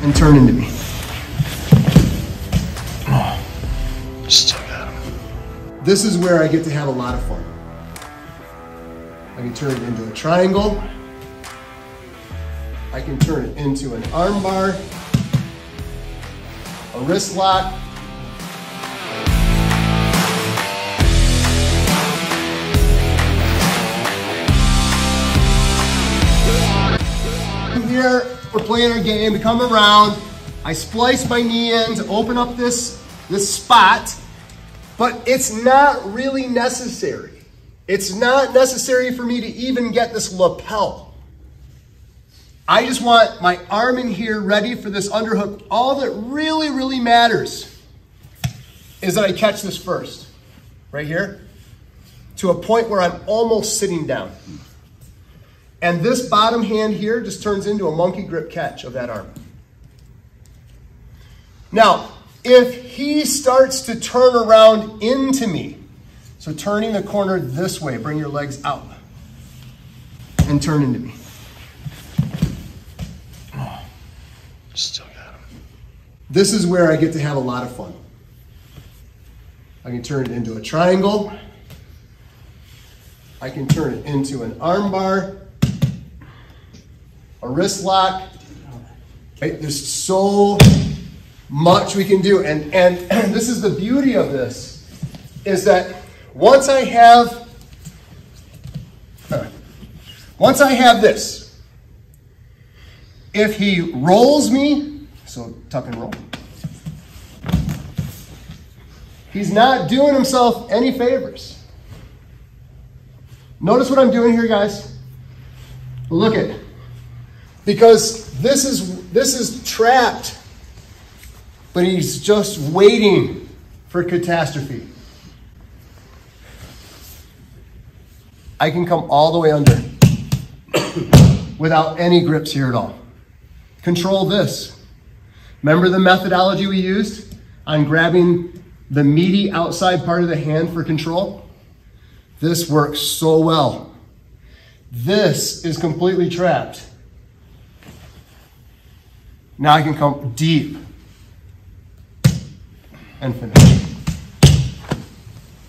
and turn into me. Still got him. This is where I get to have a lot of fun. I can turn it into a triangle. I can turn it into an arm bar, a wrist lock. Here, we're playing our game, we come around, I splice my knee in to open up this spot, but it's not really necessary. It's not necessary for me to even get this lapel. I just want my arm in here ready for this underhook. All that really, really matters is that I catch this first, right here, to a point where I'm almost sitting down. And this bottom hand here just turns into a monkey grip catch of that arm. Now, if he starts to turn around into me, so turning the corner this way, bring your legs out and turn into me. Still got him. This is where I get to have a lot of fun. I can turn it into a triangle. I can turn it into an arm bar, a wrist lock. Right? There's so much we can do. And this is the beauty of this, is that once I have this, if he rolls me, so tuck and roll, he's not doing himself any favors. Notice what I'm doing here, guys. Look at it. Because this is trapped, but he's just waiting for catastrophe. I can come all the way under without any grips here at all. Control this. Remember the methodology we used on grabbing the meaty outside part of the hand for control? This works so well. This is completely trapped. Now I can come deep and finish.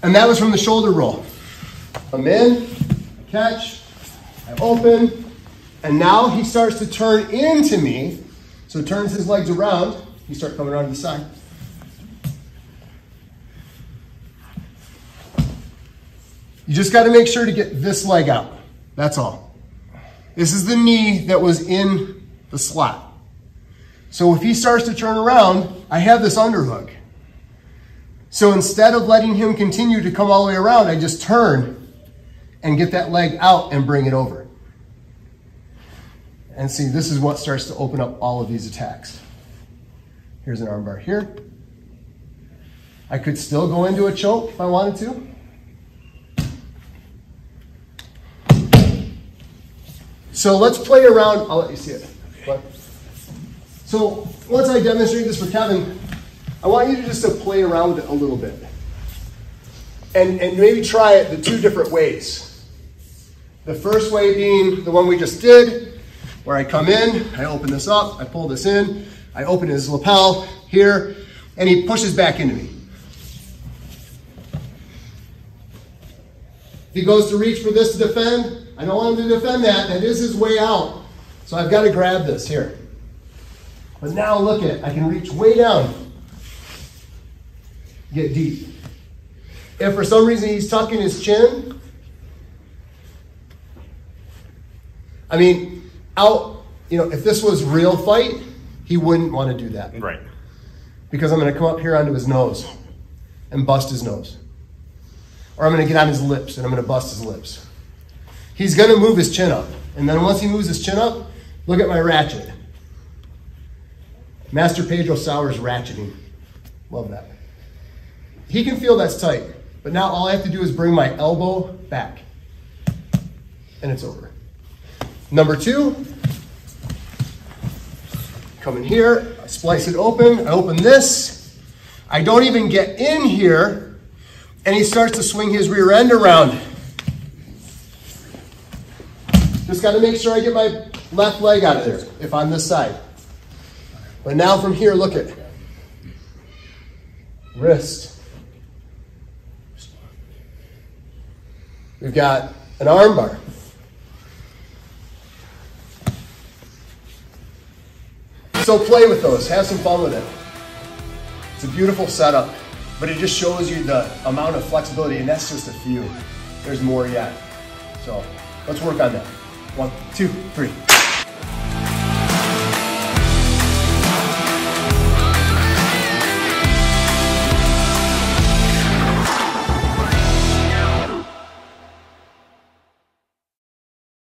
And that was from the shoulder roll. I'm in, catch, I open, and now he starts to turn into me. So turns his legs around, you start coming around to the side. You just got to make sure to get this leg out. That's all. This is the knee that was in the slot. So if he starts to turn around, I have this underhook. So instead of letting him continue to come all the way around, I just turn and get that leg out and bring it over. And see, this is what starts to open up all of these attacks. Here's an armbar here. I could still go into a choke if I wanted to. So let's play around. I'll let you see it. But, so once I demonstrate this for Kevin, I want you to just to play around with it a little bit. And maybe try it the two different ways. The first way being the one we just did, where I come in, I open this up, I pull this in, I open his lapel here, and he pushes back into me. If he goes to reach for this to defend, I don't want him to defend that. That is his way out. So I've got to grab this here. But now look at it. I can reach way down. Get deep. If for some reason he's tucking his chin, I mean, if this was real fight, he wouldn't want to do that. Right. Because I'm going to come up here onto his nose and bust his nose. Or I'm going to get on his lips and I'm going to bust his lips. He's going to move his chin up. And then once he moves his chin up, look at my ratchet. Master Pedro Sauer's ratcheting. Love that. He can feel that's tight. But now all I have to do is bring my elbow back. And it's over. Number two. Come in here. I splice it open. I open this. I don't even get in here. And he starts to swing his rear end around. Just got to make sure I get my left leg out of there if I'm this side. But now from here, look at wrist. We've got an arm bar. So play with those, have some fun with it. It's a beautiful setup, but it just shows you the amount of flexibility, and that's just a few. There's more yet. So let's work on that. 1, 2, 3.